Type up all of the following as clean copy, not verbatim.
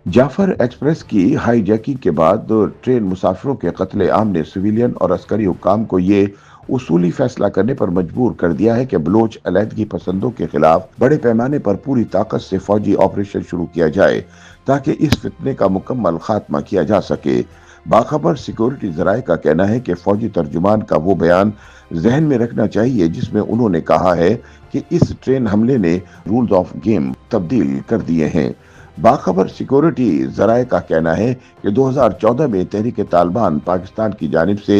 Jafar express की hijacking के बाद ट्रेन मुसाफिरों के कत्ले आम ने सिविलियन और अस्करी हुक्काम को ये उसूली फैसला करने पर मजबूर कर दिया है कि बलोच अलहदगी पसंदों के खिलाफ बड़े पैमाने पर पूरी ताकत से फौजी ऑपरेशन शुरू किया जाए ताकि इस फितने का मुकम्मल खात्मा किया जा सके। बाखबर सिक्योरिटी जराये का कहना है कि फौजी तर्जुमान का वो बयान जहन में रखना चाहिए जिसमें उन्होंने कहा है कि इस ट्रेन हमले ने रूल्स ऑफ गेम तब्दील कर दिए हैं। बाखबर सिक्योरिटी जराये का कहना है कि 2014 में तहरीक तालिबान पाकिस्तान की जानिब से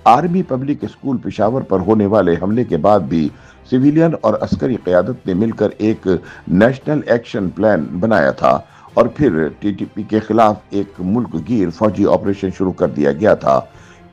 आर्मी पब्लिक स्कूल पेशावर पर होने वाले हमले के बाद भी सिविलियन और अस्करी क़यादत ने मिलकर एक नेशनल एक्शन प्लान बनाया था और फिर टीटीपी के खिलाफ एक मुल्क गिर फौजी ऑपरेशन शुरू कर दिया गया था।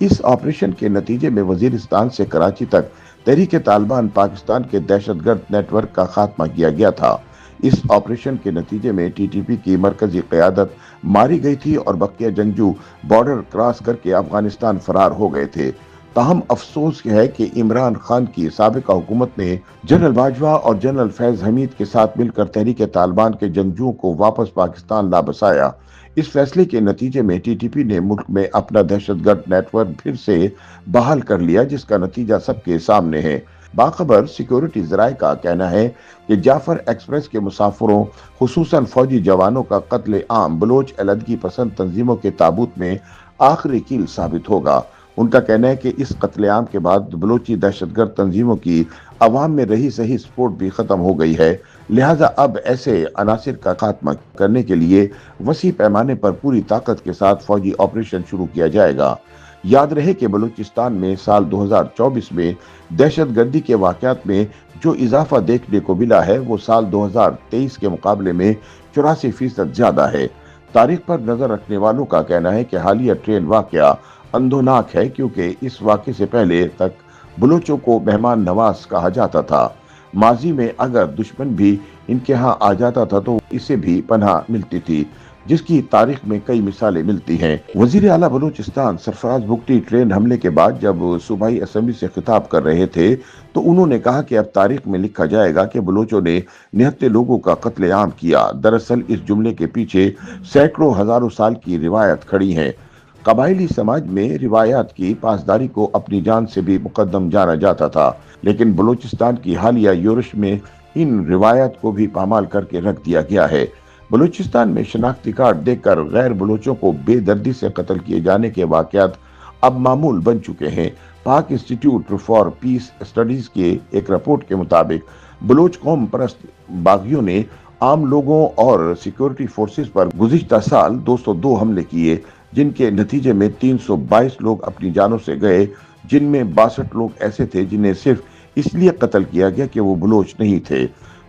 इस ऑपरेशन के नतीजे में वजीरिस्तान से कराची तक तहरीक तालिबान पाकिस्तान के दहशतगर्द नेटवर्क का खात्मा किया गया था। इस ऑपरेशन के नतीजे में टीटीपी की मरकजी क़यादत मारी गई थी और बकिया जंगजू बॉर्डर क्रॉस करके अफगानिस्तान फरार हो गए थे। ताहम अफसोस है कि इमरान खान की साबिका हुकूमत ने जनरल बाजवा और जनरल फैज हमीद के साथ मिलकर तहरीक तालिबान के जंगजुओं को वापस पाकिस्तान ला बसाया। इस फैसले के नतीजे में टीटीपी ने मुल्क में अपना दहशतगर्द नेटवर्क फिर से बहाल कर लिया, जिसका नतीजा सबके सामने है। बाखबर सिक्योरिटी जराये का कहना है कि जाफर एक्सप्रेस के मुसाफिरों खुसूसन फौजी जवानों का कत्ले आम बलोच अलहदगी पसंद तंजीमों के ताबूत में आखिरी कील साबित होगा। उनका कहना है कि इस कत्लेआम के बाद बलोची दहशतगर्द तंजीमों की अवाम में रही सही सपोर्ट भी खत्म हो गई है, लिहाजा अब ऐसे अनासिर का खात्मा करने के लिए वसी पैमाने पर पूरी ताकत के साथ फौजी ऑपरेशन शुरू किया जाएगा। याद रहे कि बलूचिस्तान में साल 2024 में दहशतगर्दी के वाक़यात में जो इजाफा देखने को मिला है वो साल 2023 के मुकाबले में 84% ज्यादा है। तारीख पर नजर रखने वालों का कहना है कि हालिया ट्रेन वाक़या अंधोनाक है, क्योंकि इस वाक़े से पहले तक बलूचों को मेहमान नवाज कहा जाता था। माजी में अगर दुश्मन भी इनके यहाँ आ जाता था तो इसे भी पनाह मिलती थी, जिसकी तारीख में कई मिसालें मिलती हैं। वजीर आला बलूचिस्तान सरफराज बुगटी ट्रेन हमले के बाद जब सूबाई असेंबली से खिताब कर रहे थे तो उन्होंने कहा कि अब तारीख में लिखा जाएगा कि बलूचों ने निहत्ते लोगों का कत्लेआम किया। दरअसल इस जुमले के पीछे सैकड़ों हजारों साल की रिवायत खड़ी है। कबायली समाज में रिवायात की पासदारी को अपनी जान से भी मुकद्दम जाना जाता था, लेकिन बलूचिस्तान की हालिया यूरिश में इन रिवायात को भी पामाल करके रख दिया गया है। बलूचिस्तान में शनाख्ती कार्ड देकर गैर बलूचों को बेदर्दी से कत्ल किए जाने के वाक़यात अब मामूल बन चुके हैं। पाक इंस्टीट्यूट फॉर पीस स्टडीज के एक रिपोर्ट के मुताबिक बलूच कौम परस्त बागियों ने आम लोगों और सिक्योरिटी फोर्सेस पर गुज़िश्ता साल 202 हमले किए, जिनके नतीजे में 322 लोग अपनी जानों से गए, जिनमें 62 लोग ऐसे थे जिन्हें सिर्फ इसलिए कत्ल किया गया कि वो बलूच नहीं थे।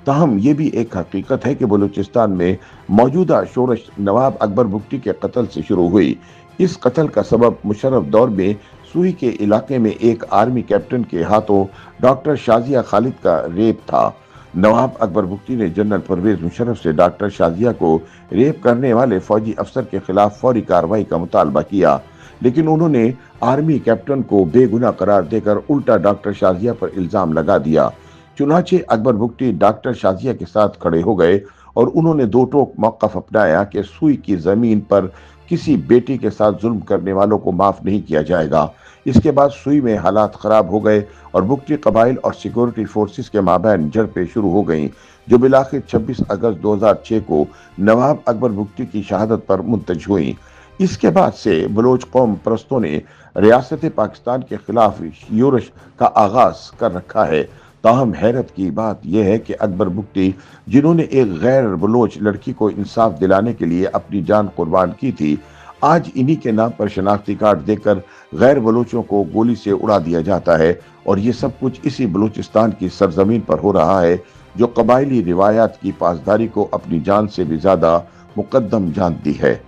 ताहम ये भी एक हकीकत है कि बलूचिस्तान में मौजूदा शोरश नवाब अकबर बुगटी के कत्ल से शुरू हुई। इस कत्ल का सबब मुशर्रफ दौर में सूई के इलाके में एक आर्मी कैप्टन के हाथों डॉक्टर शाजिया खालिद का रेप था। नवाब अकबर बुगटी ने जनरल परवेज मुशर्रफ से डॉक्टर शाजिया को रेप करने वाले फौजी अफसर के खिलाफ फौरी कार्रवाई का मुतालबा किया, लेकिन उन्होंने आर्मी कैप्टन को बेगुनाह करार देकर उल्टा डॉक्टर शाजिया पर इल्जाम लगा दिया। चुनाचे अकबर बुगटी डॉक्टर शाजिया के साथ खड़े हो गए और उन्होंने दो टोक मौक़िफ़ अपनाया कि सुई की जमीन पर किसी बेटी के साथ जुल्म करने वालों को माफ नहीं किया जाएगा। इसके बाद सुई में हालात खराब हो गए और बुगटी कबाइल और सिक्योरिटी फोर्सेस के माबैन झड़पें शुरू हो गईं, जो बिलाखिर 26 अगस्त 2006 को नवाब अकबर बुगटी की शहादत पर मुंतज हुई। इसके बाद से बलोच कौम परस्तों ने रियासत पाकिस्तान के खिलाफ यूरिश का आगाज कर रखा है। ताहम हैरत की बात यह है कि अकबर बुगटी, जिन्होंने एक गैर बलोच लड़की को इंसाफ दिलाने के लिए अपनी जान कुर्बान की थी, आज इन्हीं के नाम पर शनाख्ती कार्ड देकर गैर बलोचों को गोली से उड़ा दिया जाता है। और ये सब कुछ इसी बलूचिस्तान की सरजमीन पर हो रहा है, जो कबायली रिवायात की पासदारी को अपनी जान से भी ज्यादा मुकद्दम जानती है।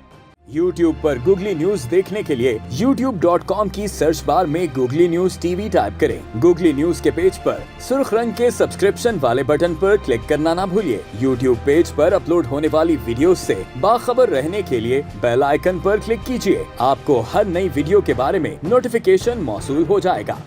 YouTube पर गूगली न्यूज देखने के लिए youtube.com की सर्च बार में गूगली न्यूज टीवी टाइप करें। गूगली न्यूज के पेज पर सुर्ख रंग के सब्सक्रिप्शन वाले बटन पर क्लिक करना ना भूलिए। YouTube पेज पर अपलोड होने वाली वीडियोस से बाखबर रहने के लिए बेल आइकन पर क्लिक कीजिए। आपको हर नई वीडियो के बारे में नोटिफिकेशन मौसूल हो जाएगा।